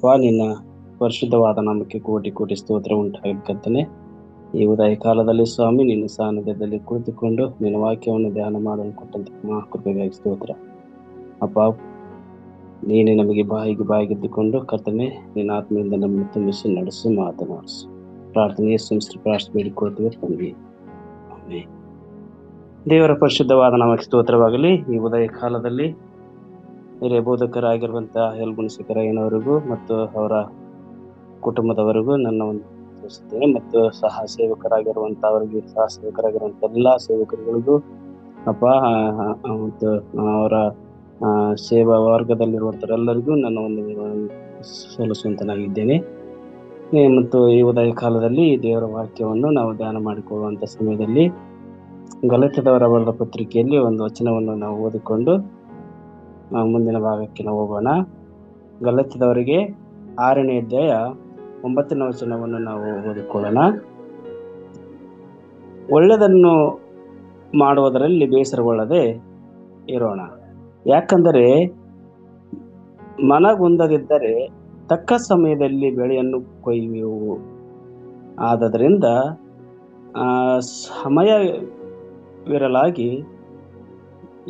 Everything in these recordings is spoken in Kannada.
ಅಪ್ಪ ನಿನ್ನ ಪರಿಶುದ್ಧವಾದ ನಾಮಕ್ಕೆ ಕೋಟಿ ಕೋಟಿ ಸ್ತೋತ್ರ ಉಂಟಾಗಲಿ ಕರ್ತನೆ. ಈ ಉದಯ ಕಾಲದಲ್ಲಿ ಸ್ವಾಮಿ ನಿನ್ನ ಸಾನ್ನಿಧ್ಯದಲ್ಲಿ ಕುಳಿತುಕೊಂಡು ನಿನ್ನ ವಾಕ್ಯವನ್ನು ಧ್ಯಾನ ಮಾಡಲು ಕೊಟ್ಟಂತ ಮಹಾಕೃಪೆಗಾಗಿ ಸ್ತೋತ್ರ. ಅಪ್ಪ ನೀನೇ ನಮಗೆ ಬಾಯಿಗೆದ್ದುಕೊಂಡು ಕರ್ತನೆ ನಿನ್ನ ಆತ್ಮದಿಂದ ನಮ್ಮನ್ನು ತುಂಬಿಸಿ ನಡೆಸು ಮಾತನಾಡಿಸು. ಪ್ರಾರ್ಥನೆ ಪ್ರಾರ್ಥನೆ ಬೇಡಿಕೊಳ್ತೀವಿ ತಂದೆ. ಆಮೆನ್. ದೇವರ ಪರಿಶುದ್ಧವಾದ ನಾಮಕ್ಕೆ ಸ್ತೋತ್ರವಾಗಲಿ. ಈ ಉದಯ ಕಾಲದಲ್ಲಿ ಹಿರಿಯ ಬೋಧಕರಾಗಿರುವಂತಹ ಯಲ್ಗುಣಸಿಕರಯ್ಯನವರಿಗೂ ಮತ್ತು ಅವರ ಕುಟುಂಬದವರಿಗೂ ನನ್ನ ಒಂದು ತಿಳಿಸುತ್ತೇನೆ. ಮತ್ತು ಸಹ ಸೇವಕರಾಗಿರುವಂತ ಎಲ್ಲಾ ಸೇವಕರುಗಳಿಗೂ ಅಪ್ಪ ಮತ್ತು ಅವರ ಸೇವಾ ವರ್ಗದಲ್ಲಿರುವಂತರೆಲ್ಲರಿಗೂ ನನ್ನ ಒಂದು ಸಲ್ಲಿಸುವಂತನಾಗಿದ್ದೇನೆ. ಮತ್ತು ಈ ಉದಯ ಕಾಲದಲ್ಲಿ ದೇವರ ವಾಕ್ಯವನ್ನು ನಾವು ಧ್ಯಾನ ಮಾಡಿಕೊಳ್ಳುವಂತ ಸಮಯದಲ್ಲಿ ಗಲಾತ್ಯದವರ ಬರೆದ ಪತ್ರಿಕೆಯಲ್ಲಿ ಒಂದು ವಚನವನ್ನು ನಾವು ಓದಿಕೊಂಡು ಮುಂದಿನ ಭಾಗಕ್ಕೆ ನಾವು ಹೋಗೋಣ. ಗಲಾತ್ಯದವರಿಗೆ 6ನೇ ಅಧ್ಯಾಯ 9ನೇ ವಚನವನ್ನು ನಾವು ಓದಿಕೊಳ್ಳೋಣ. ಒಳ್ಳೆಯದನ್ನು ಮಾಡುವುದರಲ್ಲಿ ಬೇಸರಗೊಳ್ಳದೆ ಇರೋಣ, ಯಾಕಂದರೆ ಮನಗುಂದದಿದ್ದರೆ ತಕ್ಕ ಸಮಯದಲ್ಲಿ ಬೆಳೆಯನ್ನು ಕೊಯ್ಯುವೆವು. ಆದ್ದರಿಂದ ಸಮಯವಿರಲಾಗಿ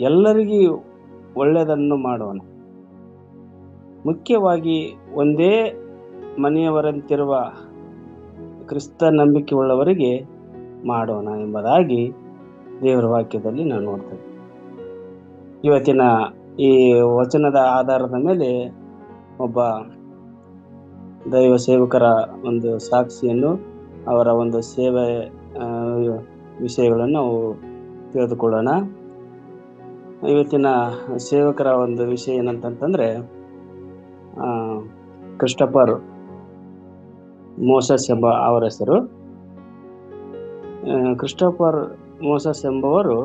ಎಲ್ಲರಿಗೂ ಒಳ್ಳೆಯದನ್ನು ಮಾಡೋಣ, ಮುಖ್ಯವಾಗಿ ಒಂದೇ ಮನೆಯವರಂತಿರುವ ಕ್ರಿಸ್ತ ನಂಬಿಕೆ ಉಳ್ಳವರಿಗೆ ಮಾಡೋಣ ಎಂಬುದಾಗಿ ದೇವರ ವಾಕ್ಯದಲ್ಲಿ ನಾವು ನೋಡ್ತೇವೆ. ಇವತ್ತಿನ ಈ ವಚನದ ಆಧಾರದ ಮೇಲೆ ಒಬ್ಬ ದೈವ ಸೇವಕರ ಒಂದು ಸಾಕ್ಷಿಯನ್ನು, ಅವರ ಒಂದು ಸೇವೆ ವಿಷಯಗಳನ್ನು ನಾವು ತಿಳಿದುಕೊಳ್ಳೋಣ. ಇವತ್ತಿನ ಸೇವಕರ ಒಂದು ವಿಷಯ ಏನಂತಂತಂದ್ರೆ ಕ್ರಿಸ್ಟೋಫರ್ ಮೋಸಸ್ ಎಂಬ ಅವರ ಹೆಸರು. ಕ್ರಿಸ್ಟೋಫರ್ ಮೋಸಸ್ ಎಂಬವರು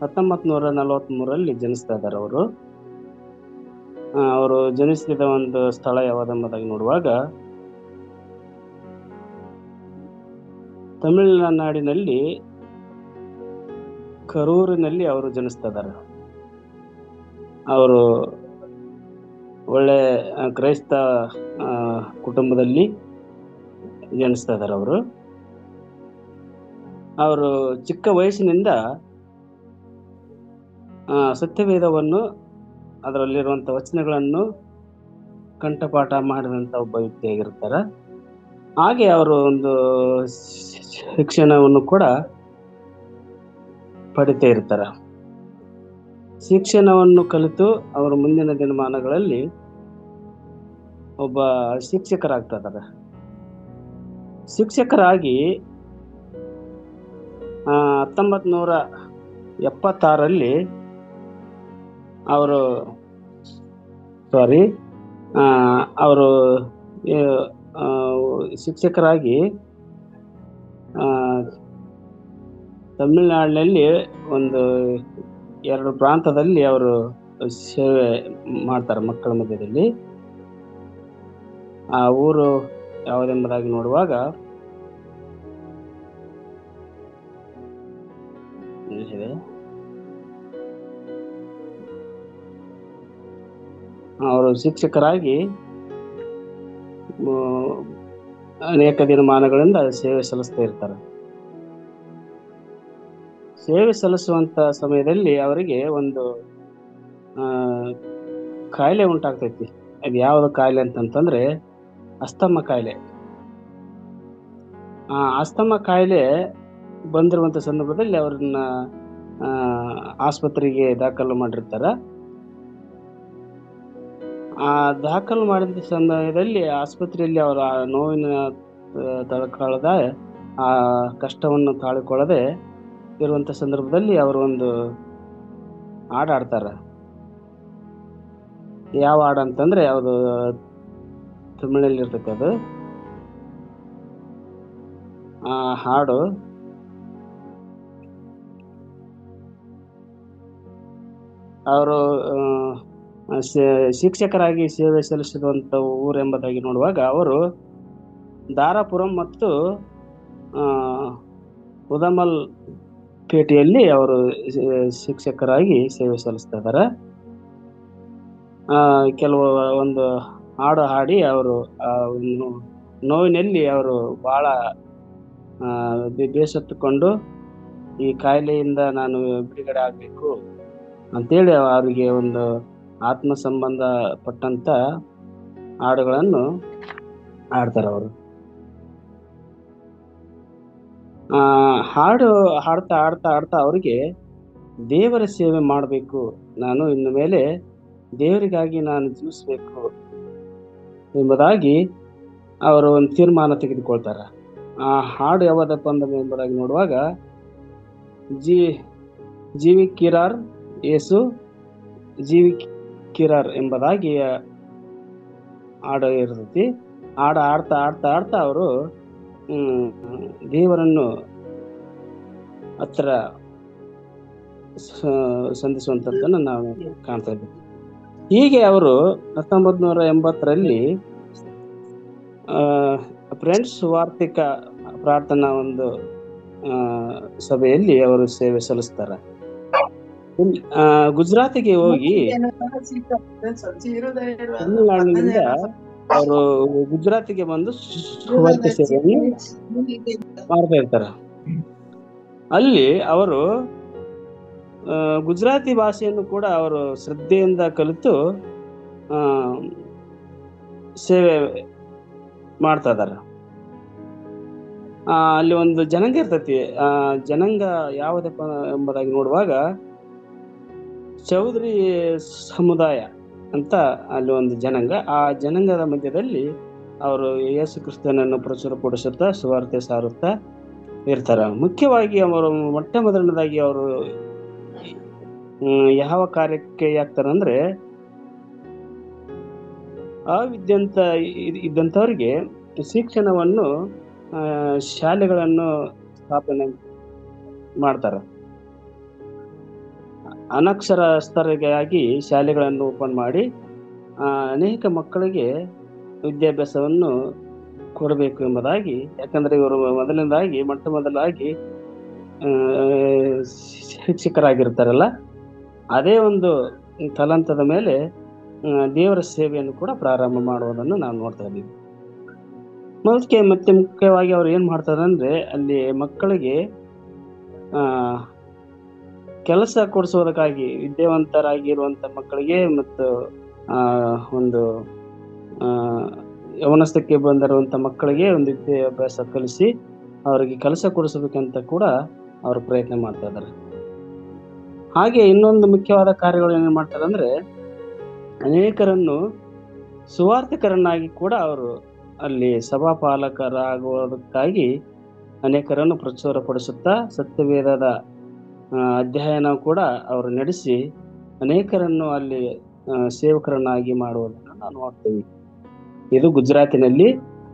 1943 ಜನಿಸ್ತಾ ಇದ್ದಾರೆ. ಅವರು ಜನಿಸಿದ ಒಂದು ಸ್ಥಳ ಯಾವುದೆಂಬುದಾಗಿ ನೋಡುವಾಗ ತಮಿಳುನಾಡಿನಲ್ಲಿ ಕರೂರಿನಲ್ಲಿ ಅವರು ಜನಿಸ್ತಾ ಇದ್ದಾರೆ. ಅವರು ಒಳ್ಳೆ ಕ್ರೈಸ್ತ ಕುಟುಂಬದಲ್ಲಿ ಜನಿಸ್ತಾ ಇದ್ದಾರೆ. ಅವರು ಚಿಕ್ಕ ವಯಸ್ಸಿನಿಂದ ಸತ್ಯವೇದವನ್ನು, ಅದರಲ್ಲಿರುವಂಥ ವಚನಗಳನ್ನು ಕಂಠಪಾಠ ಮಾಡಿದಂಥ ಒಬ್ಬ ವ್ಯಕ್ತಿಯಾಗಿರ್ತಾರೆ. ಹಾಗೆ ಅವರು ಒಂದು ಶಿಕ್ಷಣವನ್ನು ಕೂಡ ಪಡಿತಾ ಇರ್ತಾರೆ. ಶಿಕ್ಷಣವನ್ನು ಕಲಿತು ಅವರು ಮುಂದಿನ ದಿನಮಾನಗಳಲ್ಲಿ ಒಬ್ಬ ಶಿಕ್ಷಕರಾಗ್ತಾ ಇದ್ದಾರೆ. ಶಿಕ್ಷಕರಾಗಿ 1976 ಅವರು ಶಿಕ್ಷಕರಾಗಿ ತಮಿಳುನಾಡಿನಲ್ಲಿ ಒಂದು 2 ಪ್ರಾಂತದಲ್ಲಿ ಅವರು ಸೇವೆ ಮಾಡ್ತಾರೆ ಮಕ್ಕಳ ಮಧ್ಯದಲ್ಲಿ. ಆ ಊರು ಯಾವುದೆಂಬುದಾಗಿ ನೋಡುವಾಗ ಅವರು ಶಿಕ್ಷಕರಾಗಿ ಅನೇಕ ದಿನಮಾನಗಳಿಂದ ಸೇವೆ ಸಲ್ಲಿಸ್ತಾ ಇರ್ತಾರೆ. ಸೇವೆ ಸಲ್ಲಿಸುವಂತ ಸಮಯದಲ್ಲಿ ಅವರಿಗೆ ಒಂದು ಕಾಯಿಲೆ ಉಂಟಾಗ್ತೈತಿ. ಅದು ಯಾವ್ದು ಕಾಯಿಲೆ ಅಂತಂತಂದ್ರೆ ಅಸ್ತಮ ಕಾಯಿಲೆ. ಅಸ್ತಮ ಕಾಯಿಲೆ ಬಂದಿರುವಂತ ಸಂದರ್ಭದಲ್ಲಿ ಅವ್ರನ್ನ ಆಸ್ಪತ್ರೆಗೆ ದಾಖಲು ಮಾಡಿರ್ತಾರ. ದಾಖಲು ಮಾಡಿದ ಸಮಯದಲ್ಲಿ ಆಸ್ಪತ್ರೆಯಲ್ಲಿ ಅವರ ನೋವಿನ ತಡ್ಕೊಳ್ಳದ ಆ ಕಷ್ಟವನ್ನು ತಾಳಿಕೊಳ್ಳದೆ ಇರುವಂತ ಸಂದರ್ಭದಲ್ಲಿ ಅವರು ಒಂದು ಹಾಡು ಹಾಡ್ತಾರ. ಯಾವ ಹಾಡು ಅಂತಂದ್ರೆ ಯಾವುದು ತಮಿಳಲ್ಲಿ ಇರ್ತೈತೆ ಅದು. ಆ ಹಾಡು ಅವರು ಶಿಕ್ಷಕರಾಗಿ ಸೇವೆ ಸಲ್ಲಿಸಿರುವಂತ ಊರೆಂಬುದಾಗಿ ನೋಡುವಾಗ ಅವರು ದಾರಾಪುರಂ ಮತ್ತು ಉದಮಲ್ ಪೇಟೆಯಲ್ಲಿ ಅವರು ಶಿಕ್ಷಕರಾಗಿ ಸೇವೆ ಸಲ್ಲಿಸ್ತಾ ಇದ್ದಾರೆ. ಕೆಲವು ಒಂದು ಹಾಡು ಹಾಡಿ ಅವರು ನೋವಿನಲ್ಲಿ ಅವರು ಬಹಳ ಬೇಸತ್ತುಕೊಂಡು ಈ ಕಾಯಿಲೆಯಿಂದ ನಾನು ಬಿಡುಗಡೆ ಆಗ್ಬೇಕು ಅಂತೇಳಿ ಅವರಿಗೆ ಒಂದು ಆತ್ಮ ಸಂಬಂಧ ಪಟ್ಟಂತ ಹಾಡುಗಳನ್ನು ಹಾಡ್ತಾರೆ ಅವರು. ಹಾಡು ಹಾಡ್ತಾ ಹಾಡ್ತಾ ಹಾಡ್ತಾ ಅವರಿಗೆ ದೇವರ ಸೇವೆ ಮಾಡಬೇಕು, ನಾನು ಇನ್ನು ಮೇಲೆ ದೇವರಿಗಾಗಿ ನಾನು ಜೀವಿಸ್ಬೇಕು ಎಂಬುದಾಗಿ ಅವರು ಒಂದು ತೀರ್ಮಾನ ತೆಗೆದುಕೊಳ್ತಾರೆ. ಆ ಹಾಡು ಯಾವ್ದಪ್ಪ ಎಂಬುದಾಗಿ ನೋಡುವಾಗ ಜೀವಿ ಕಿರಾರ್ ಯೇಸು ಜೀವಿ ಕಿರಾರ್ ಎಂಬುದಾಗಿ ಹಾಡು ಇರ್ತೈತಿ. ಹಾಡು ಹಾಡ್ತಾ ಹಾಡ್ತಾ ಹಾಡ್ತಾ ಅವರು ದೇವರನ್ನು ಹತ್ರ ಸಂಧಿಸುವಂಥದ್ದನ್ನು ನಾವು ಕಾಣ್ತಾ ಇದ್ದೀವಿ. ಹೀಗೆ ಅವರು 1980ರಲ್ಲಿ ಫ್ರೆಂಡ್ಸ್ ವಾರ್ಷಿಕ ಪ್ರಾರ್ಥನಾ ಒಂದು ಸಭೆಯಲ್ಲಿ ಅವರು ಸೇವೆ ಸಲ್ಲಿಸ್ತಾರೆ. ಗುಜರಾತಿಗೆ ಹೋಗಿ ತಮಿಳುನಾಡಿನಿಂದ ಅವರು ಗುಜರಾತಿಗೆ ಬಂದು ಸುವಾರ್ತೆ ಸೇವೆಯನ್ನು ಮಾಡ್ತಾ ಇರ್ತಾರೆ. ಅಲ್ಲಿ ಅವರು ಗುಜರಾತಿ ಭಾಷೆಯನ್ನು ಕೂಡ ಅವರು ಶ್ರದ್ಧೆಯಿಂದ ಕಲಿತು ಸೇವೆ ಮಾಡ್ತಾ ಇದಾರೆ. ಅಲ್ಲಿ ಒಂದು ಜನಾಂಗ ಇರ್ತೈತಿ. ಜನಾಂಗ ಯಾವುದಪ್ಪ ಎಂಬುದಾಗಿ ನೋಡುವಾಗ ಚೌಧರಿ ಸಮುದಾಯ ಅಂತ ಅಲ್ಲಿ ಒಂದು ಜನಾಂಗ. ಆ ಜನಾಂಗದ ಮಧ್ಯದಲ್ಲಿ ಅವರು ಯೇಸು ಕ್ರಿಸ್ತನನ್ನು ಪ್ರಚುರಪಡಿಸುತ್ತಾ ಸುವಾರ್ತೆ ಸಾರುತ್ತಾ ಇರ್ತಾರ. ಮುಖ್ಯವಾಗಿ ಅವರು ಮೊಟ್ಟ ಮೊದಲನೇದಾಗಿ ಅವರು ಯಾವ ಕಾರ್ಯಕ್ಕೆ ಆಗ್ತಾರಂದ್ರೆ, ಅವಿದ್ಯಂತ ಇದ್ದಂಥವ್ರಿಗೆ ಶಿಕ್ಷಣವನ್ನು ಶಾಲೆಗಳನ್ನು ಸ್ಥಾಪನೆ ಮಾಡ್ತಾರೆ. ಅನಕ್ಷರಸ್ಥರಿಗಾಗಿ ಶಾಲೆಗಳನ್ನು ಓಪನ್ ಮಾಡಿ ಅನೇಕ ಮಕ್ಕಳಿಗೆ ವಿದ್ಯಾಭ್ಯಾಸವನ್ನು ಕೊಡಬೇಕು ಎಂಬುದಾಗಿ. ಯಾಕಂದ್ರೆ ಇವರು ಮೊಟ್ಟ ಮೊದಲಾಗಿ ಶಿಕ್ಷಕರಾಗಿರ್ತಾರಲ್ಲ, ಅದೇ ಒಂದು ತಲಂತದ ಮೇಲೆ ದೇವರ ಸೇವೆಯನ್ನು ಕೂಡ ಪ್ರಾರಂಭ ಮಾಡುವುದನ್ನು ನಾವು ನೋಡ್ತಾ ಇದ್ದೀವಿ. ಮತ್ತೆ ಮುಖ್ಯವಾಗಿ ಅವ್ರು ಏನ್ ಮಾಡ್ತಾರೆ ಅಂದ್ರೆ, ಅಲ್ಲಿ ಮಕ್ಕಳಿಗೆ ಕೆಲಸ ಕೊಡಿಸುವುದಕ್ಕಾಗಿ ವಿದ್ಯಾವಂತರಾಗಿರುವಂತ ಮಕ್ಕಳಿಗೆ ಮತ್ತು ಒಂದು ಯವನಸ್ಥಕ್ಕೆ ಬಂದಿರುವಂತ ಮಕ್ಕಳಿಗೆ ಒಂದು ವಿದ್ಯಾಭ್ಯಾಸ ಕಲಿಸಿ ಅವರಿಗೆ ಕೆಲಸ ಕೊಡಿಸಬೇಕಂತ ಕೂಡ ಅವರು ಪ್ರಯತ್ನ ಮಾಡ್ತಾ ಇದ್ದಾರೆ. ಹಾಗೆ ಇನ್ನೊಂದು ಮುಖ್ಯವಾದ ಕಾರ್ಯಗಳು ಏನೇನು ಮಾಡ್ತಾರೆ ಅಂದ್ರೆ, ಅನೇಕರನ್ನು ಸುವಾರ್ತಿಕರನ್ನಾಗಿ ಕೂಡ ಅವರು ಅಲ್ಲಿ ಸಭಾಪಾಲಕರಾಗುವುದಕ್ಕಾಗಿ ಅನೇಕರನ್ನು ಪ್ರಚುರಪಡಿಸುತ್ತಾ ಸತ್ಯವೇದದ ಅಧ್ಯಯನ ಕೂಡ ಅವರು ನಡೆಸಿ ಅನೇಕರನ್ನು ಅಲ್ಲಿ ಸೇವಕರನ್ನಾಗಿ ಮಾಡುವುದನ್ನು ನಾವು ನೋಡ್ತೀವಿ. ಇದು ಗುಜರಾತಿನಲ್ಲಿ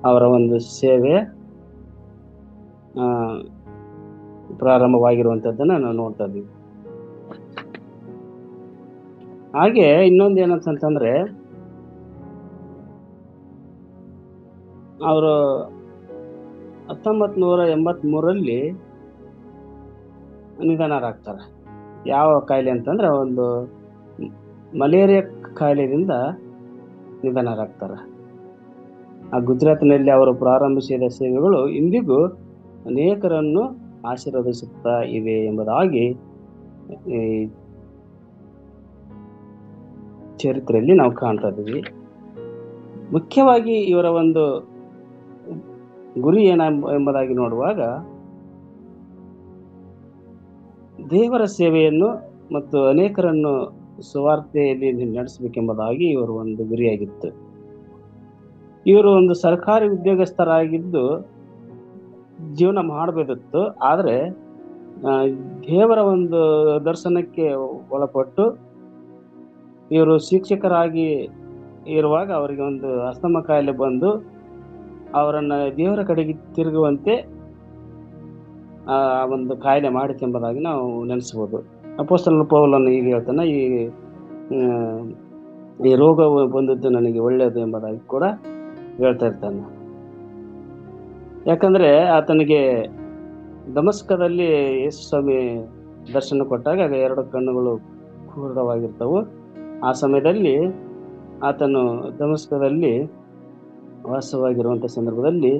ಅವರ ಒಂದು ಸೇವೆ ಪ್ರಾರಂಭವಾಗಿರುವಂತದ್ದನ್ನ ನಾವು ನೋಡ್ತಾ ಇದ್ದೀವಿ. ಹಾಗೆ ಇನ್ನೊಂದು ಏನಂತಂದ್ರೆ, ಅವರು 1983ರಲ್ಲಿ ನಿಧನರಾಗ್ತಾರೆ. ಯಾವ ಕಾಯಿಲೆ ಅಂತಂದ್ರೆ, ಒಂದು ಮಲೇರಿಯಾ ಕಾಯಿಲೆಯಿಂದ ನಿಧನರಾಗ್ತಾರೆ. ಆ ಗುಜರಾತಿನಲ್ಲಿ ಅವರು ಪ್ರಾರಂಭಿಸಿದ ಸೇವೆಗಳು ಇಂದಿಗೂ ಅನೇಕರನ್ನು ಆಶೀರ್ವದಿಸುತ್ತಾ ಇವೆ ಎಂಬುದಾಗಿ ಈ ಚರಿತ್ರೆಯಲ್ಲಿ ನಾವು ಕಾಣ್ತಾ ಇದ್ದೀವಿ. ಮುಖ್ಯವಾಗಿ ಇವರ ಒಂದು ಗುರಿ ಎಂಬುದಾಗಿ ನೋಡುವಾಗ, ದೇವರ ಸೇವೆಯನ್ನು ಮತ್ತು ಅನೇಕರನ್ನು ಸುವಾರ್ತೆಯಲ್ಲಿ ನಡೆಸಬೇಕೆಂಬುದಾಗಿ ಇವರ ಒಂದು ಗುರಿಯಾಗಿತ್ತು. ಇವರು ಒಂದು ಸರ್ಕಾರಿ ಉದ್ಯೋಗಸ್ಥರಾಗಿದ್ದು ಜೀವನ ಮಾಡಬೇಕಿತ್ತು. ಆದರೆ ದೇವರ ಒಂದು ದರ್ಶನಕ್ಕೆ ಒಳಪಟ್ಟು ಇವರು ಶಿಕ್ಷಕರಾಗಿ ಇರುವಾಗ ಅವರಿಗೆ ಒಂದು ಅಸ್ತಮ ಕಾಯಿಲೆ ಬಂದು ಅವರನ್ನ ದೇವರ ಕಡೆಗೆ ತಿರುಗುವಂತೆ ಆ ಒಂದು ಕಾಯಿಲೆ ಮಾಡಿತೆಂಬುದಾಗಿ ನಾವು ನೆನೆಸ್ಬೋದು. ಅಪೊಸ್ತಲನ ಪೌಲನು ಈಗ ಹೇಳ್ತಾನೆ, ಈ ರೋಗವು ಬಂದದ್ದು ನನಗೆ ಒಳ್ಳೆಯದು ಎಂಬುದಾಗಿ ಕೂಡ ಹೇಳ್ತಾ ಇರ್ತಾನೆ. ಯಾಕಂದ್ರೆ ಆತನಿಗೆ ದಮಸ್ಕದಲ್ಲಿ ಯೇಸು ಸ್ವಾಮಿ ದರ್ಶನ ಕೊಟ್ಟಾಗ 2 ಕಣ್ಣುಗಳು ಕುರುಡವಾಗಿರ್ತವು. ಆ ಸಮಯದಲ್ಲಿ ಆತನು ದಮಸ್ಕದಲ್ಲಿ ವಾಸವಾಗಿರುವಂಥ ಸಂದರ್ಭದಲ್ಲಿ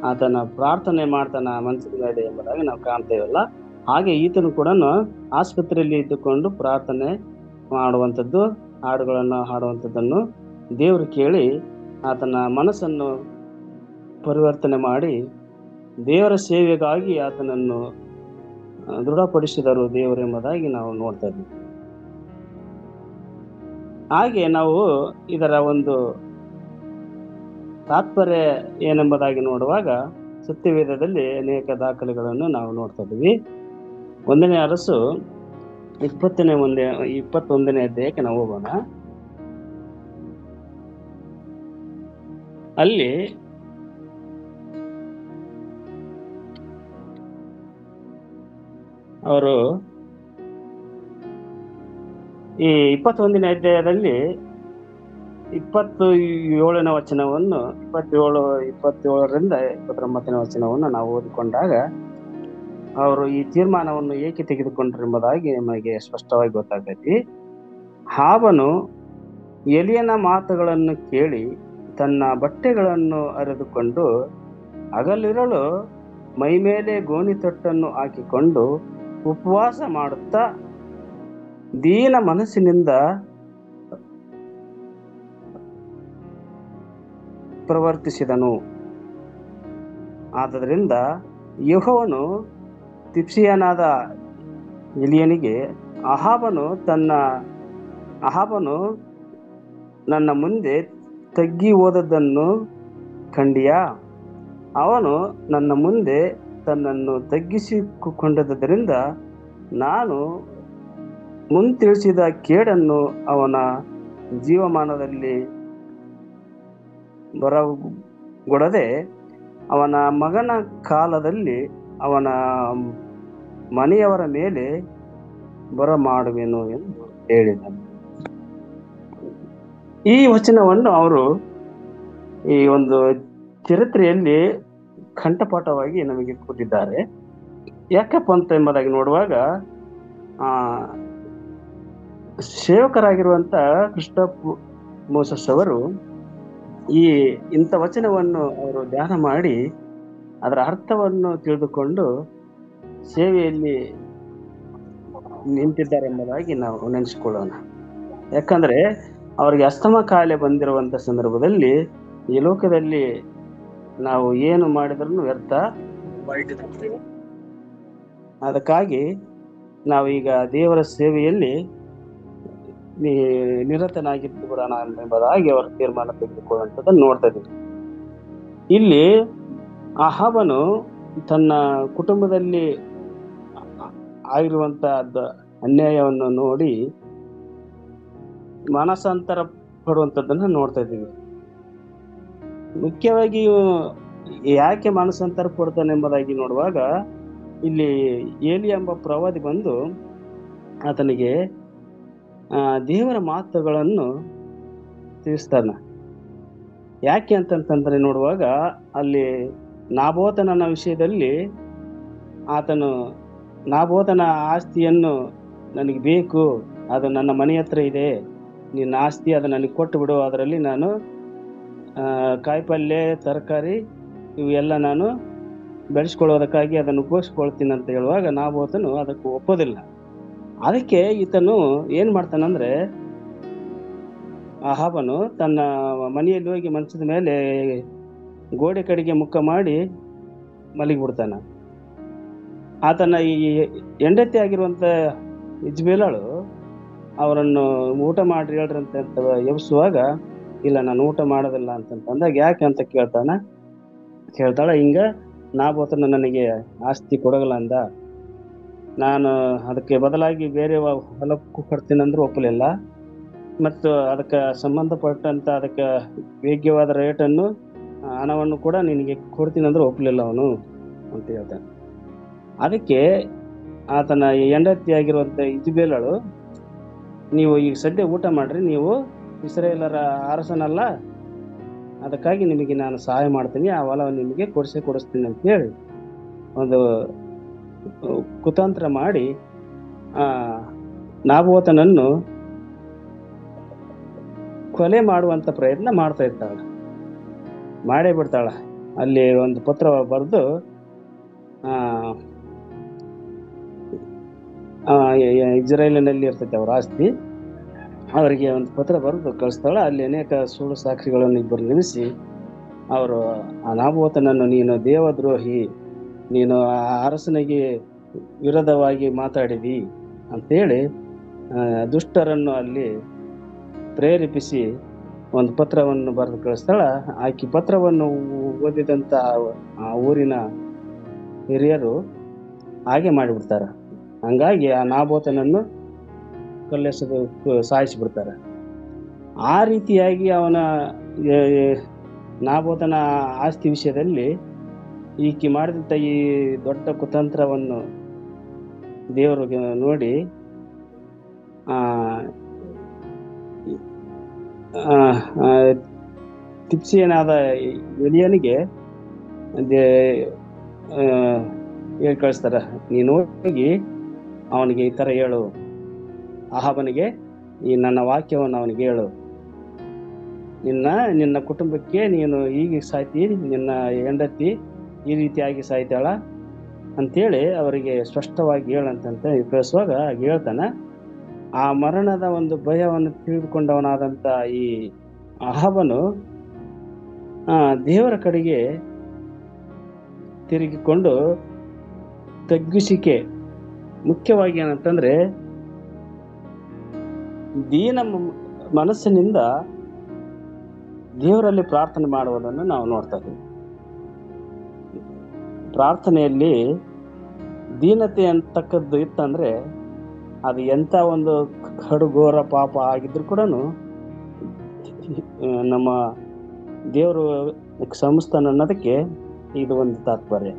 ಆತನ ಪ್ರಾರ್ಥನೆ ಮಾಡ್ತಾನ ಮನಸ್ಸಿನ ಮೇಲೆ ಎಂಬುದಾಗಿ ನಾವು ಕಾಣ್ತೇವಲ್ಲ. ಹಾಗೆ ಈತನು ಕೂಡ ಆಸ್ಪತ್ರೆಯಲ್ಲಿ ಇದ್ದುಕೊಂಡು ಪ್ರಾರ್ಥನೆ ಮಾಡುವಂಥದ್ದು, ಹಾಡುಗಳನ್ನು ಹಾಡುವಂಥದ್ದನ್ನು ದೇವರು ಕೇಳಿ ಆತನ ಮನಸ್ಸನ್ನು ಪರಿವರ್ತನೆ ಮಾಡಿ ದೇವರ ಸೇವೆಗಾಗಿ ಆತನನ್ನು ದೃಢಪಡಿಸಿದರು ದೇವರು ಎಂಬುದಾಗಿ ನಾವು ನೋಡ್ತಾ ಇದ್ದೀವಿ. ಹಾಗೆ ನಾವು ಇದರ ಒಂದು ತಾತ್ಪರ್ಯ ಏನೆಂಬುದಾಗಿ ನೋಡುವಾಗ ಸತ್ಯವೇದದಲ್ಲಿ ಅನೇಕ ದಾಖಲೆಗಳನ್ನು ನಾವು ನೋಡ್ತಾ ಇದ್ದೀವಿ. 1ನೇ ಅರಸು 21ನೇ ಅಧ್ಯಾಯಕ್ಕೆ ನಾವು ಹೋಗೋಣ. ಅಲ್ಲಿ ಅವರು ಈ 21ನೇ ಅಧ್ಯಾಯದಲ್ಲಿ 27ನೇ ವಚನವನ್ನು 27ರಿಂದ 29ನೇ ವಚನವನ್ನು ನಾವು ಓದಿಕೊಂಡಾಗ ಅವರು ಈ ತೀರ್ಮಾನವನ್ನು ಏಕೆ ತೆಗೆದುಕೊಂಡ್ರು ಎಂಬುದಾಗಿ ನಮಗೆ ಸ್ಪಷ್ಟವಾಗಿ ಗೊತ್ತಾಗ್ತೈತಿ. ಹಾವನು ಎಲಿಯನ ಮಾತುಗಳನ್ನು ಕೇಳಿ ತನ್ನ ಬಟ್ಟೆಗಳನ್ನು ಹರಿದುಕೊಂಡು ಹಗಲಿರುಳು ಮೈಮೇಲೆ ಗೋಣಿತೊಟ್ಟನ್ನು ಹಾಕಿಕೊಂಡು ಉಪವಾಸ ಮಾಡುತ್ತಾ ದೀನ ಮನಸ್ಸಿನಿಂದ ಪ್ರವರ್ತಿಸಿದನು. ಆದ್ದರಿಂದ ಯೆಹೋವನು ತಿಪ್ಸಿಯನಾದ ಎಲಿಯನಿಗೆ, ಅಹಾಬನು ನನ್ನ ಮುಂದೆ ತಗ್ಗಿ ಹೋದದ್ದನ್ನು ಕಂಡಿಯಾ? ಅವನು ನನ್ನ ಮುಂದೆ ತನ್ನನ್ನು ತಗ್ಗಿಸಿಕೊಂಡದ್ದರಿಂದ ನಾನು ಮುಂತಿಳಿಸಿದ ಕೇಡನ್ನು ಅವನ ಜೀವಮಾನದಲ್ಲಿ ಬರಗೊಡದೆ ಅವನ ಮಗನ ಕಾಲದಲ್ಲಿ ಅವನ ಮನೆಯವರ ಮೇಲೆ ಬರಮಾಡುವೆನು ಎಂದು ಹೇಳಿದನು. ಈ ವಚನವನ್ನು ಅವರು ಈ ಒಂದು ಚರಿತ್ರೆಯಲ್ಲಿ ಕಂಠಪಾಠವಾಗಿ ನಮಗೆ ಕೊಟ್ಟಿದ್ದಾರೆ. ಯಾಕಪ್ಪ ಅಂತ ಎಂಬುದಾಗಿ ನೋಡುವಾಗ ಸೇವಕರಾಗಿರುವಂತ ಕ್ರಿಸ್ಟೋಫ್ ಮೋಸಸ್ ಅವರು ಇಂಥ ವಚನವನ್ನು ಅವರು ಧ್ಯಾನ ಮಾಡಿ ಅದರ ಅರ್ಥವನ್ನು ತಿಳಿದುಕೊಂಡು ಸೇವೆಯಲ್ಲಿ ನಿಂತಿದ್ದಾರೆ ಎಂಬುದಾಗಿ ನಾವು ನೆನೆಸಿಕೊಳ್ಳೋಣ. ಯಾಕಂದ್ರೆ ಅವರಿಗೆ ಅಸ್ತಮ ಕಾಯಿಲೆ ಬಂದಿರುವಂತ ಸಂದರ್ಭದಲ್ಲಿ ಈ ಲೋಕದಲ್ಲಿ ನಾವು ಏನು ಮಾಡಿದ್ರೂ ವ್ಯರ್ಥ. ಅದಕ್ಕಾಗಿ ನಾವೀಗ ದೇವರ ಸೇವೆಯಲ್ಲಿ ನಿರತನಾಗಿದ್ದು ಬಿಡೋಣ ಎಂಬುದಾಗಿ ಅವರು ತೀರ್ಮಾನ ತೆಗೆದುಕೊಳ್ಳುವಂಥದ್ದನ್ನು ನೋಡ್ತಾ ಇದ್ದೀವಿ. ಇಲ್ಲಿ ಅಹಾಬನು ತನ್ನ ಕುಟುಂಬದಲ್ಲಿ ಆಗಿರುವಂತ ಅನ್ಯಾಯವನ್ನು ನೋಡಿ ಮಾನಸಾಂತರ ಪಡುವಂಥದ್ದನ್ನು ನೋಡ್ತಾ ಇದ್ದೀವಿ. ಮುಖ್ಯವಾಗಿ ಯಾಕೆ ಮಾನಸಾಂತರ ಪಡ್ತಾನೆ ಎಂಬುದಾಗಿ ನೋಡುವಾಗ ಇಲ್ಲಿ ಏಲಿ ಎಂಬ ಪ್ರವಾದಿ ಬಂದು ಆತನಿಗೆ ದೇವರ ಮಾತುಗಳನ್ನು ತಿಳಿಸ್ತಾನ. ಯಾಕೆ ಅಂತಂತಂದ್ರೆ ನೋಡುವಾಗ ಅಲ್ಲಿ ನಾಬೋತನ ವಿಷಯದಲ್ಲಿ ಆತನು ನಾಬೋತನ ಆಸ್ತಿಯನ್ನು ನನಗೆ ಬೇಕು, ಅದು ನನ್ನ ಮನೆ ಹತ್ರ ಇದೆ, ನಿನ್ನ ಆಸ್ತಿ ಅದು ನನಗೆ ಕೊಟ್ಟು ಬಿಡು, ಅದರಲ್ಲಿ ನಾನು ಕಾಯಿಪಲ್ಯ ತರಕಾರಿ ಇವೆಲ್ಲ ನಾನು ಬೆಳೆಸ್ಕೊಳ್ಳೋದಕ್ಕಾಗಿ ಅದನ್ನು ಉಪಯೋಗಿಸ್ಕೊಳ್ತೀನಿ ಅಂತ ಹೇಳುವಾಗ ನಾಬೋತನು ಅದಕ್ಕೆ ಒಪ್ಪೋದಿಲ್ಲ. ಅದಕ್ಕೆ ಈತನು ಏನ್ ಮಾಡ್ತಾನಂದ್ರೆ ಅಹಾಬನು ತನ್ನ ಮನೆಯಲ್ಲಿ ಹೋಗಿ ಮಂಚದ ಮೇಲೆ ಗೋಡೆ ಕಡೆಗೆ ಮುಖ ಮಾಡಿ ಮಲಗಿಬಿಡ್ತಾನ. ಆತನ ಈ ಹೆಂಡತಿ ಆಗಿರುವಂತ ಇಜ್ಬೇಲಳು ಅವರನ್ನು ಊಟ ಮಾಡ್ರಿ ಹೇಳ್ರಿ ಅಂತ ಎಬ್ಸುವಾಗ ಇಲ್ಲ ನಾನು ಊಟ ಮಾಡೋದಿಲ್ಲ ಅಂತಂದಾಗ ಯಾಕೆ ಅಂತ ಕೇಳ್ತಾಳ. ಹಿಂಗ ನಾಬೋತನ ನನಗೆ ಆಸ್ತಿ ಕೊಡಗಲ್ಲ ಅಂದ, ನಾನು ಅದಕ್ಕೆ ಬದಲಾಗಿ ಬೇರೆ ಹೊಲಕ್ಕೂ ಕೊಡ್ತೀನಿ ಅಂದ್ರೂ ಒಪ್ಪಲಿಲ್ಲ, ಮತ್ತು ಅದಕ್ಕೆ ಸಂಬಂಧಪಟ್ಟಂತ ಅದಕ್ಕೆ ಯೋಗ್ಯವಾದ ರೇಟನ್ನು ಹಣವನ್ನು ಕೂಡ ನಿನಗೆ ಕೊಡ್ತೀನಿ ಅಂದ್ರೆ ಒಪ್ಪಲಿಲ್ಲ ಅವನು ಅಂತ ಹೇಳ್ತಾನೆ. ಅದಕ್ಕೆ ಆತನ ಹೆಂಡತಿ ಆಗಿರುವಂತ ಇಜ್ಬೇಲಳು, ನೀವು ಈಗ ಸದ್ಯ ಊಟ ಮಾಡ್ರಿ, ನೀವು ಇಸ್ರಾಯೇಲರ ಅರಸನಲ್ಲ, ಅದಕ್ಕಾಗಿ ನಿಮಗೆ ನಾನು ಸಹಾಯ ಮಾಡ್ತೀನಿ, ಆ ಹೊಲ ನಿಮಗೆ ಕೊಡಿಸ್ತೀನಿ ಅಂತ ಹೇಳಿ ಒಂದು ಕುತಂತ್ರ ಮಾಡಿ ನಾಬೋತನನ್ನು ಕೊಲೆ ಮಾಡುವಂತ ಪ್ರಯತ್ನ ಮಾಡ್ತಾ ಇರ್ತಾಳ, ಮಾಡೇ ಬಿಡ್ತಾಳ. ಅಲ್ಲಿ ಒಂದು ಪತ್ರ ಬರೆದು ಇಸ್ರೇಲಿನಲ್ಲಿ ಇರ್ತೈತೆ ಅವ್ರ ಆಸ್ತಿ, ಅವರಿಗೆ ಒಂದು ಪತ್ರ ಬರೆದು ಕಳಿಸ್ತಾಳ. ಅಲ್ಲಿ ಅನೇಕ ಸುಳ್ಳು ಸಾಕ್ಷಿಗಳನ್ನು ಇಬ್ಬರು ನಿಲ್ಲಿಸಿ ಅವರು ನಾಬೋತನನ್ನು ನೀನು ದೇವದ್ರೋಹಿ, ನೀನು ಆ ಅರಸನಿಗೆ ವಿರೋಧವಾಗಿ ಮಾತಾಡಿದಿ ಅಂತೇಳಿ ದುಷ್ಟರನ್ನು ಅಲ್ಲಿ ಪ್ರೇರೇಪಿಸಿ ಒಂದು ಪತ್ರವನ್ನು ಬರೆದು ಕಳಿಸ್ತಾಳ. ಆಕೆ ಪತ್ರವನ್ನು ಓದಿದಂತ ಆ ಊರಿನ ಹಿರಿಯರು ಹಾಗೆ ಮಾಡಿಬಿಡ್ತಾರ. ಹಂಗಾಗಿ ಆ ನಾಬೋತನನ್ನು ಕಲ್ಲೆಸೆದು ಸಾಯಿಸಿಬಿಡ್ತಾರೆ. ಆ ರೀತಿಯಾಗಿ ಅವನ ನಾಬೋತನ ಆಸ್ತಿ ವಿಷಯದಲ್ಲಿ ಈಕೆ ಮಾಡಿದಂಥ ಈ ದೊಡ್ಡ ಕುತಂತ್ರವನ್ನು ದೇವರು ನೋಡಿ ತಿಪ್ಸಿಯನಾದ ಎಲಿಯನಿಗೆ ಹೇಳಿ ಕಳಿಸ್ತಾರ, ನೀನು ಹೋಗಿ ಅವನಿಗೆ ಈ ತರ ಹೇಳು, ಅಹಾಬನಿಗೆ ಈ ನನ್ನ ವಾಕ್ಯವನ್ನು ಅವನಿಗೆ ಹೇಳು, ನಿನ್ನ ಕುಟುಂಬಕ್ಕೆ ನೀನು ಹೀಗೆ ಸಾಯ್ತಿ, ನಿನ್ನ ಹೆಂಡತಿ ಈ ರೀತಿಯಾಗಿ ಸಾಯ್ತಾಳ ಅಂತೇಳಿ ಅವರಿಗೆ ಸ್ಪಷ್ಟವಾಗಿ ಹೇಳಂತಂತ ಕಳಿಸುವಾಗ ಹೇಳ್ತಾನ. ಆ ಮರಣದ ಒಂದು ಭಯವನ್ನು ತಿಳಿದುಕೊಂಡವನಾದಂತ ಈ ಅಹಾಬನು ದೇವರ ಕಡೆಗೆ ತಿರುಗಿಕೊಂಡು ತಗ್ಗಿಸಿಕೆ, ಮುಖ್ಯವಾಗಿ ಏನಂತಂದ್ರೆ ದೀನ ಮನಸ್ಸಿನಿಂದ ದೇವರಲ್ಲಿ ಪ್ರಾರ್ಥನೆ ಮಾಡುವುದನ್ನು ನಾವು ನೋಡ್ತಾ ಇದ್ದೀವಿ. ಪ್ರಾರ್ಥನೆಯಲ್ಲಿ ದೀನತೆ ಅಂತಕ್ಕದ್ದು ಇತ್ತಂದ್ರೆ ಅದು ಎಂತ ಒಂದು ಕಡುಘೋರ ಪಾಪ ಆಗಿದ್ರು ಕೂಡ ನಮ್ಮ ದೇವರು ಕ್ಷಮಿಸ್ತಾನ ಅನ್ನೋದಕ್ಕೆ ಇದು ಒಂದು ತಾತ್ಪರ್ಯ.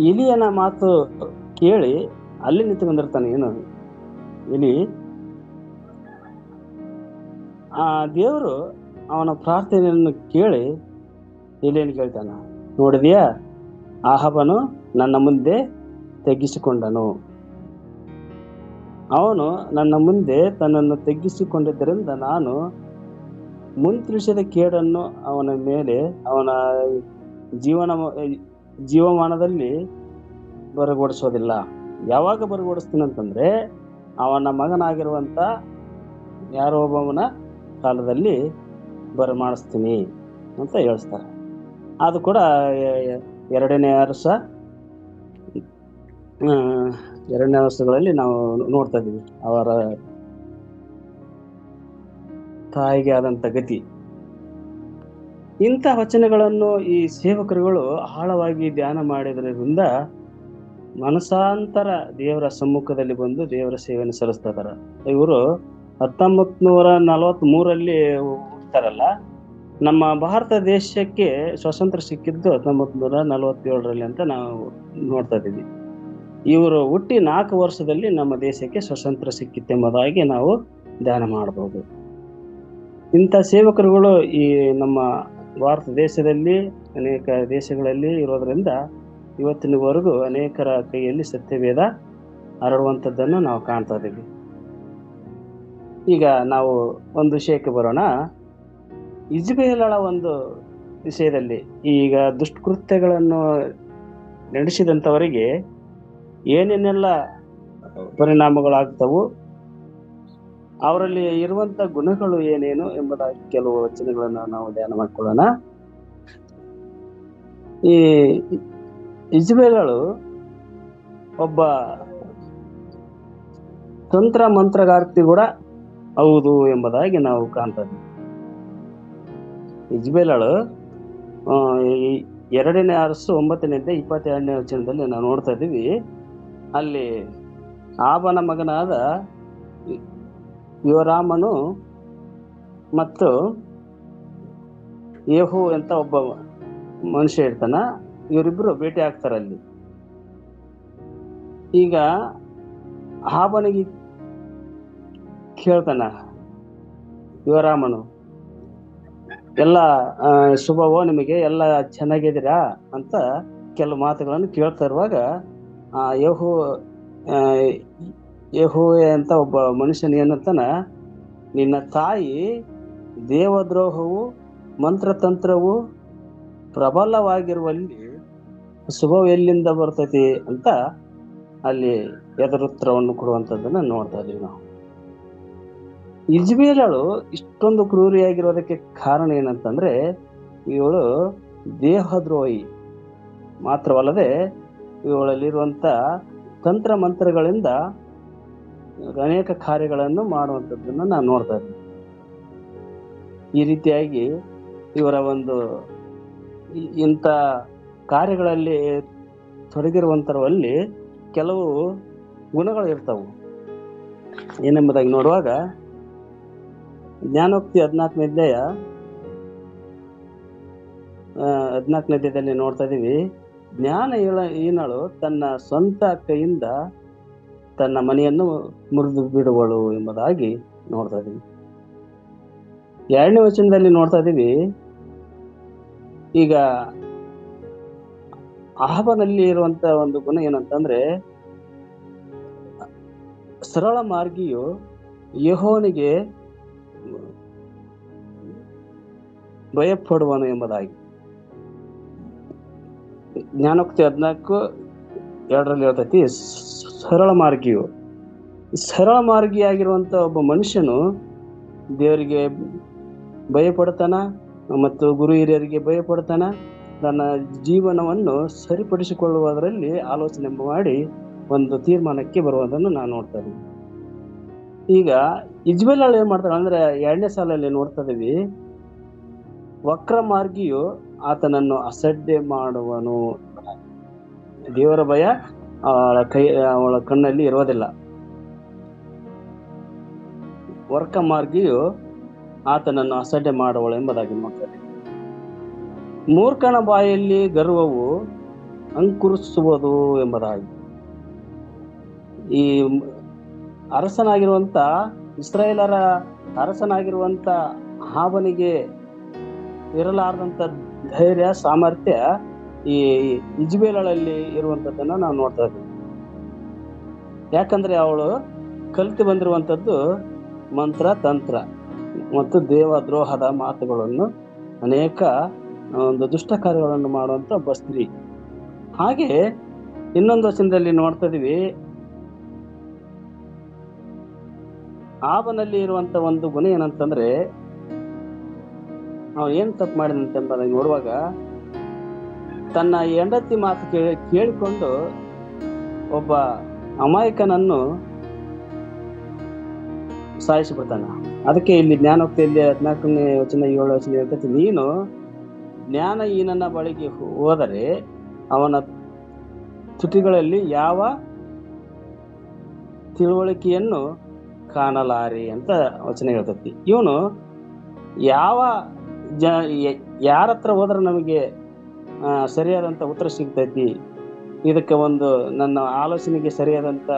ಇಲಿಯನ ಮಾತು ಕೇಳಿ ಅಲ್ಲಿ ನಿಂತ್ಕೊಂಡಿರ್ತಾನೆ. ಏನು ಇಲಿ, ಆ ದೇವರು ಅವನ ಪ್ರಾರ್ಥನೆಯನ್ನು ಕೇಳಿ ಇಲಿಯನ್ನು ಕೇಳ್ತಾನ, ನೋಡಿದ್ಯಾ ಅಹಾಬನು ನನ್ನ ಮುಂದೆ ತಗ್ಗಿಸಿಕೊಂಡನು, ಅವನು ನನ್ನ ಮುಂದೆ ತನ್ನನ್ನು ತಗ್ಗಿಸಿಕೊಂಡಿದ್ದರಿಂದ ನಾನು ಮುಂತಿಳಿಸಿದ ಕೇಡನ್ನು ಅವನ ಮೇಲೆ ಅವನ ಜೀವಮಾನದಲ್ಲಿ ಬರಗೊಡಿಸೋದಿಲ್ಲ. ಯಾವಾಗ ಬರಗೊಡಿಸ್ತೀನಂತಂದ್ರೆ ಅವನ ಮಗನಾಗಿರುವಂತ ಯಾರೋ ಒಬ್ಬವನ ಕಾಲದಲ್ಲಿ ಬರಮಾಡಿಸ್ತೀನಿ ಅಂತ ಹೇಳಿಸ್ತಾರೆ. ಅದು ಕೂಡ ಎರಡನೇ ವರ್ಷಗಳಲ್ಲಿ ನಾವು ನೋಡ್ತಾ ಇದೀವಿ ಅವರ ತಾಯಿಗೆ ಆದಂತ ಗತಿ. ಇಂಥ ವಚನಗಳನ್ನು ಈ ಸೇವಕರುಗಳು ಆಳವಾಗಿ ಧ್ಯಾನ ಮಾಡಿದ್ರಿಂದ ಮನಸಾಂತರ ದೇವರ ಸಮ್ಮುಖದಲ್ಲಿ ಬಂದು ದೇವರ ಸೇವೆಯನ್ನು ಸಲ್ಲಿಸ್ತಾ ಇದಾರ. ಇವರು 1943 ಹುಡ್ತಾರಲ್ಲ, ನಮ್ಮ ಭಾರತ ದೇಶಕ್ಕೆ ಸ್ವಾತಂತ್ರ್ಯ ಸಿಕ್ಕಿದ್ದು 1947 ಅಂತ ನಾವು ನೋಡ್ತಾ ಇದ್ದೀವಿ. ಇವರು ಹುಟ್ಟಿ 4 ವರ್ಷದಲ್ಲಿ ನಮ್ಮ ದೇಶಕ್ಕೆ ಸ್ವಾತಂತ್ರ್ಯ ಸಿಕ್ಕಿತ್ತೆಂಬುದಾಗಿ ನಾವು ಧ್ಯಾನ ಮಾಡಬಹುದು. ಇಂಥ ಸೇವಕರುಗಳು ಈ ನಮ್ಮ ಭಾರತ ದೇಶದಲ್ಲಿ ಅನೇಕ ದೇಶಗಳಲ್ಲಿ ಇರೋದ್ರಿಂದ ಇವತ್ತಿನವರೆಗೂ ಅನೇಕರ ಕೈಯಲ್ಲಿ ಸತ್ಯವೇದ ಹರಡುವಂಥದ್ದನ್ನು ನಾವು ಕಾಣ್ತಾ ಇದ್ದೀವಿ. ಈಗ ನಾವು ಒಂದು ವಿಷಯಕ್ಕೆ ಬರೋಣ. ಇಜ್ಬೇಲಳ ಒಂದು ವಿಷಯದಲ್ಲಿ ಈಗ ದುಷ್ಕೃತ್ಯಗಳನ್ನು ನಡೆಸಿದಂಥವರಿಗೆ ಏನೇನೆಲ್ಲ ಪರಿಣಾಮಗಳಾಗ್ತವು, ಅವರಲ್ಲಿ ಇರುವಂತ ಗುಣಗಳು ಏನೇನು ಎಂಬುದಾಗಿ ಕೆಲವು ವಚನಗಳನ್ನು ನಾವು ಧ್ಯಾನ ಮಾಡ್ಕೊಳ್ಳೋಣ. ಈ ಇಜ್ಬೇಲಳು ಒಬ್ಬ ತಂತ್ರ ಮಂತ್ರಗಾರ್ತಿ ಕೂಡ ಹೌದು ಎಂಬುದಾಗಿ ನಾವು ಕಾಣ್ತಾ ಇದ್ದೀವಿ. ಇಜ್ಬೇಲಳು 2ನೇ ಅರಸು 9-22 ವಚನದಲ್ಲಿ ನಾವು ನೋಡ್ತಾ ಇದ್ದೀವಿ. ಅಲ್ಲಿ ಆಬನ ಮಗನಾದ ಯೋರಾಮನು ಮತ್ತು ಯೇಹು ಅಂತ ಒಬ್ಬ ಮನುಷ್ಯ ಇರ್ತಾನ, ಇವರಿಬ್ರು ಭೇಟಿ ಆಗ್ತಾರ ಅಲ್ಲಿ. ಈಗ ಆಬನಿಗೆ ಕೇಳ್ತಾನ ಯೋರಾಮನು, ಎಲ್ಲ ಶುಭವೋ, ನಿಮಗೆ ಎಲ್ಲ ಚೆನ್ನಾಗಿದ್ದೀರಾ ಅಂತ ಕೆಲವು ಮಾತುಗಳನ್ನು ಕೇಳ್ತಾ ಇರುವಾಗ ಯೆಹೂ ಅಂತ ಒಬ್ಬ ಮನುಷ್ಯನ ಏನಂತಾನ, ನಿನ್ನ ತಾಯಿ ದೇವದ್ರೋಹವು ಮಂತ್ರತಂತ್ರವು ಪ್ರಬಲವಾಗಿರುವಲ್ಲಿ ಶುಭವು ಎಲ್ಲಿಂದ ಬರ್ತೈತಿ ಅಂತ ಅಲ್ಲಿ ಎದುರುತ್ತರವನ್ನು ಕೊಡುವಂಥದ್ದನ್ನ ನೋಡ್ತಾ ಇದೀವಿ ನಾವು. ಇಜ್ಬೇಲಳು ಇಷ್ಟೊಂದು ಕ್ರೂರಿಯಾಗಿರೋದಕ್ಕೆ ಕಾರಣ ಏನಂತಂದ್ರೆ, ಇವಳು ದೇಹದ್ರೋಹಿ ಮಾತ್ರವಲ್ಲದೆ ಇವಳಲ್ಲಿರುವಂತ ತಂತ್ರ ಮಂತ್ರಗಳಿಂದ ಅನೇಕ ಕಾರ್ಯಗಳನ್ನು ಮಾಡುವಂಥದ್ದನ್ನ ನಾವು ನೋಡ್ತಾ ಇದ್ದೀವಿ. ಈ ರೀತಿಯಾಗಿ ಇವರ ಒಂದು ಇಂಥ ಕಾರ್ಯಗಳಲ್ಲಿ ತೊಡಗಿರುವಂತರಲ್ಲಿ ಕೆಲವು ಗುಣಗಳು ಇರ್ತಾವು. ಏನೆಂಬುದಾಗಿ ನೋಡುವಾಗ ಜ್ಞಾನೋಕ್ತಿ 14ನೇ ಅಧ್ಯಾಯದಲ್ಲಿ ನೋಡ್ತಾ ಇದೀವಿ. ಜ್ಞಾನ ಈನಳು ತನ್ನ ಸ್ವಂತ ಕೈಯಿಂದ ತನ್ನ ಮನೆಯನ್ನು ಮುರಿದು ಬಿಡುವಳು ಎಂಬುದಾಗಿ ನೋಡ್ತಾ ಇದೀವಿ. 2ನೇ ವಚನದಲ್ಲಿ ನೋಡ್ತಾ ಇದೀವಿ, ಈಗ ಅಹಾಬನಲ್ಲಿ ಇರುವಂತ ಒಂದು ಗುಣ ಏನಂತಂದ್ರೆ, ಸರಳ ಮಾರ್ಗಿಯು ಯೆಹೋವನಿಗೆ ಭಯಪಡುವನು ಎಂಬುದಾಗಿ. ಜ್ಞಾನೋಕ್ತಿ 14:2 ಹೇಳ್ತೈತಿ, ಸರಳ ಮಾರ್ಗಿಯಾಗಿರುವಂತ ಒಬ್ಬ ಮನುಷ್ಯನು ದೇವರಿಗೆ ಭಯಪಡ್ತಾನ ಮತ್ತು ಗುರು ಹಿರಿಯರಿಗೆ ಭಯಪಡ್ತಾನ. ತನ್ನ ಜೀವನವನ್ನು ಸರಿಪಡಿಸಿಕೊಳ್ಳುವುದರಲ್ಲಿ ಆಲೋಚನೆ ಮಾಡಿ ಒಂದು ತೀರ್ಮಾನಕ್ಕೆ ಬರುವುದನ್ನು ನಾವು ನೋಡ್ತಾ ಇದ್ದೀವಿ. ಈಗ ಇಜ್ಬೇಲಳು ಏನ್ ಮಾಡ್ತಾಳೆ ಅಂದ್ರೆ 2ನೇ ಸಾಲಲ್ಲಿ ನೋಡ್ತಾ ಇದೀವಿ, ವಕ್ರ ಮಾರ್ಗಿಯು ಆತನನ್ನು ಅಸಡ್ಡೆ ಮಾಡುವನು. ದೇವರ ಭಯ ಅವಳ ಕಣ್ಣಲ್ಲಿ ಇರೋದಿಲ್ಲ. ವಕ್ರ ಮಾರ್ಗಿಯು ಆತನನ್ನು ಅಸಡ್ಡೆ ಮಾಡುವಳು ಎಂಬುದಾಗಿ ನೋಡ್ತಾರೆ. ಮೂರ್ಖನ ಬಾಯಲ್ಲಿ ಗರ್ವವು ಅಂಕುರಿಸುವುದು ಎಂಬುದಾಗಿ. ಈ ಅರಸನಾಗಿರುವಂತ ಇಸ್ರಾಯೇಲರ ಅರಸನಾಗಿರುವಂತ ಅಹಾಬನಿಗೆ ಇರಲಾರದಂತ ಧೈರ್ಯ ಸಾಮರ್ಥ್ಯ ಈ ಇಜ್ಬೇಲಳಲ್ಲಿ ಇರುವಂತದ್ದನ್ನ ನಾವು ನೋಡ್ತಾ ಇದ್ದೀವಿ. ಯಾಕಂದ್ರೆ ಅವಳು ಕಲಿತು ಬಂದಿರುವಂತದ್ದು ಮಂತ್ರ ತಂತ್ರ ಮತ್ತು ದೇವದ್ರೋಹದ ಮಾತುಗಳನ್ನು, ಅನೇಕ ಒಂದು ದುಷ್ಟ ಕಾರ್ಯಗಳನ್ನು ಮಾಡುವಂತ ಒಬ್ಬ ಸ್ತ್ರೀ. ಹಾಗೆ ಇನ್ನೊಂದು ವಚನದಲ್ಲಿ ನೋಡ್ತಾ ಇದೀವಿ, ಆಬನಲ್ಲಿ ಇರುವಂತ ಒಂದು ಗುಣ ಏನಂತಂದ್ರೆ, ನಾವು ಏನ್ ತಪ್ಪು ಮಾಡಿದಂತೆಂಬುದಾಗಿ ನೋಡುವಾಗ ತನ್ನ ಹೆಂಡತಿ ಮಾತು ಕೇಳಿಕೊಂಡು ಒಬ್ಬ ಅಮಾಯಕನನ್ನು ಸಾಯಿಸಿಬಿಡ್ತಾನ. ಅದಕ್ಕೆ ಇಲ್ಲಿ ಜ್ಞಾನೋಕ್ತಿಯಲ್ಲಿ 14ನೇ ವಚನ 7ನೇ ವಚನ ಹೇಳ್ತೈತಿ, ನೀನು ಜ್ಞಾನಹೀನನ ಬಳಿಗೆ ಹೋದರೆ ಅವನ ತುಟಿಗಳಲ್ಲಿ ಯಾವ ತಿಳುವಳಿಕೆಯನ್ನು ಕಾಣಲಾರಿ ಅಂತ ವಚನ ಹೇಳ್ತೈತಿ. ಇವನು ಯಾರ ಹತ್ರ ಹೋದ್ರೆ ನಮಗೆ ಸರಿಯಾದಂತ ಉತ್ತರ ಸಿಗ್ತೈತಿ, ಇದಕ್ಕೆ ಒಂದು ನನ್ನ ಆಲೋಚನೆಗೆ ಸರಿಯಾದಂತ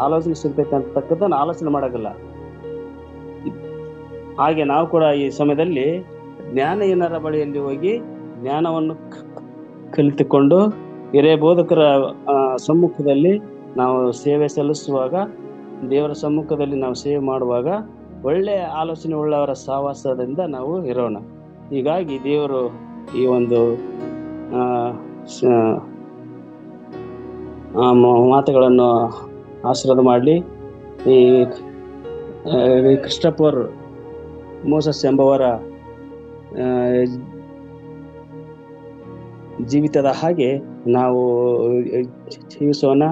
ಆಲೋಚನೆ ಸಿಗ್ತೈತಿ ಅಂತಕ್ಕಂಥ ಆಲೋಚನೆ ಮಾಡಾಗಲ್ಲ. ಹಾಗೆ ನಾವು ಕೂಡ ಈ ಸಮಯದಲ್ಲಿ ಜ್ಞಾನಹೀನರ ಬಳಿಯಲ್ಲಿ ಹೋಗಿ ಜ್ಞಾನವನ್ನು ಕಲಿತುಕೊಂಡು ಹಿರಿಯ ಬೋಧಕರ ಸಮ್ಮುಖದಲ್ಲಿ ನಾವು ಸೇವೆ ಸಲ್ಲಿಸುವಾಗ, ದೇವರ ಸಮ್ಮುಖದಲ್ಲಿ ನಾವು ಸೇವೆ ಮಾಡುವಾಗ ಒಳ್ಳೆಯ ಆಲೋಚನೆ ಉಳ್ಳವರ ಸಹವಾಸದಿಂದ ನಾವು ಇರೋಣ. ಹೀಗಾಗಿ ದೇವರು ಈ ಒಂದು ಮಾತುಗಳನ್ನು ಆಶೀರ್ವಾದ ಮಾಡಲಿ. ಈ ಕ್ರಿಸ್ಟೋಫರ್ ಮೋಸಸ್ ಎಂಬವರ ಜೀವಿತದ ಹಾಗೆ ನಾವು ಜೀವಿಸೋಣ.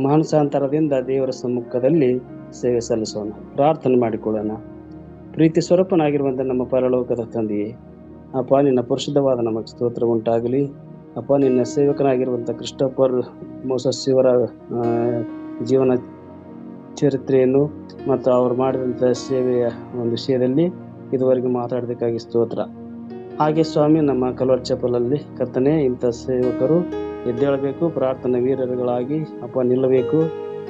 ಮಾನಸಾಂತರದಿಂದ ದೇವರ ಸಮ್ಮುಖದಲ್ಲಿ ಸೇವೆ ಸಲ್ಲಿಸೋಣ. ಪ್ರಾರ್ಥನೆ ಮಾಡಿಕೊಳ್ಳೋಣ. ಪ್ರೀತಿ ಸ್ವರೂಪನಾಗಿರುವಂಥ ನಮ್ಮ ಪರಲೋಕದ ತಂದೆಯೇ, ಅಪ್ಪ ನಿನ್ನ ಪರಿಶುದ್ಧವಾದ ನಮಗೆ ಸ್ತೋತ್ರ ಉಂಟಾಗಲಿ. ಅಪ್ಪ ನಿನ್ನ ಸೇವಕನಾಗಿರುವಂಥ ಕ್ರಿಸ್ಟೋಫರ್ ಮೋಸಸ್ ಇವರ ಜೀವನ ಚರಿತ್ರೆಯನ್ನು ಮತ್ತು ಅವರು ಮಾಡಿದಂಥ ಸೇವೆಯ ಒಂದು ವಿಷಯದಲ್ಲಿ ಇದುವರೆಗೂ ಮಾತಾಡೋದಕ್ಕಾಗಿ ಸ್ತೋತ್ರ. ಹಾಗೆ ಸ್ವಾಮಿ, ನಮ್ಮ ಕಲ್ವರ್ ಚಪಲಲ್ಲಿ ಕರ್ತನೆ ಇಂಥ ಸೇವಕರು ಎದ್ದೇಳಬೇಕು, ಪ್ರಾರ್ಥನಾ ವೀರರುಗಳಾಗಿ ಅಪ್ಪ ನಿಲ್ಲಬೇಕು.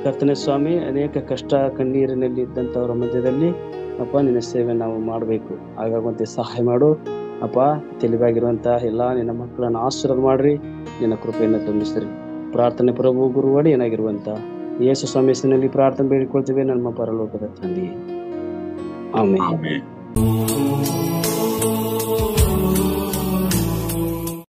ಕರ್ತನೆ ಸ್ವಾಮಿ, ಅನೇಕ ಕಷ್ಟ ಕಣ್ಣೀರಿನಲ್ಲಿ ಇದ್ದಂಥವರ ಮಧ್ಯದಲ್ಲಿ ಅಪ್ಪ ನಿನ್ನ ಸೇವೆ ನಾವು ಮಾಡಬೇಕು. ಹಾಗಾಗುವಂತೆ ಸಹಾಯ ಮಾಡು ಅಪ್ಪ. ತಿಳಿವಾಗಿರುವಂಥ ಎಲ್ಲ ನಿನ್ನ ಮಕ್ಕಳನ್ನು ಆಶೀರ್ವಾದ ಮಾಡ್ರಿ, ನಿನ್ನ ಕೃಪೆಯನ್ನು ತುಂಬಿಸ್ರಿ. ಪ್ರಾರ್ಥನೆ ಪ್ರಭು ಗುರು ಒಡೆಯನಾಗಿರುವಂಥ ಯೇಸು ಸ್ವಾಮಿ ಹೆಸರಿನಲ್ಲಿ ಪ್ರಾರ್ಥನೆ ಬೇಡಿಕೊಳ್ತೀವಿ ನಮ್ಮ ಪರಲೋಕದ ತಂದೆಯೇ. ಆಮೆನ್. ಆಮೆನ್.